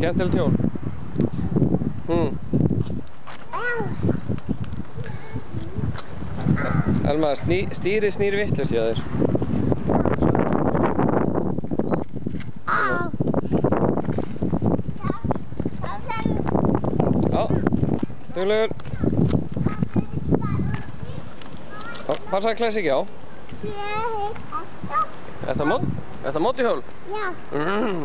Skemmtilegt hjól. Elma, stýrið snýr vitlaust hjá þér. Já, duglegur. Passa að klæða sig ekki á. Er það mótorhjól? Já. Hej.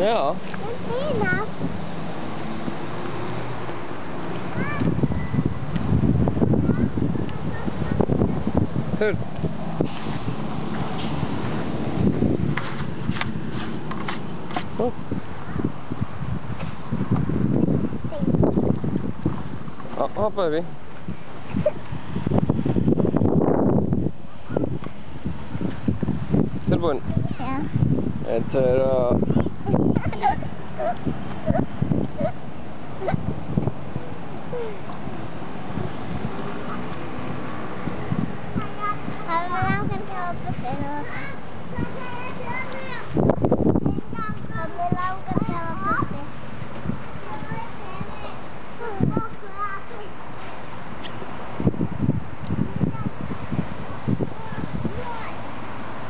Ja. Fina. Þurrt. Ja, hoppa över. Tilbúin? Ja. 1, 2,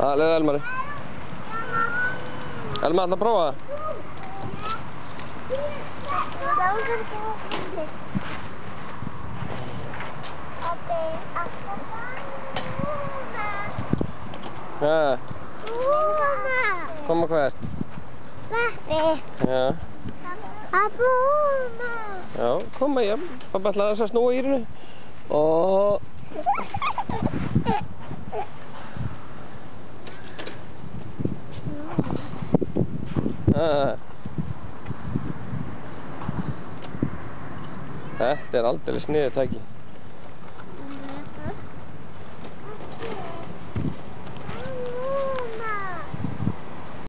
Ja, löyðu Elmari. Elma, ætla að prófa það? Ja. Koma hvert? Pappi. Já. Pappa. Já, koma ég. Pappi ætlar að snúa í hérna. Og... Þetta er aldeilis sniðugt tæki.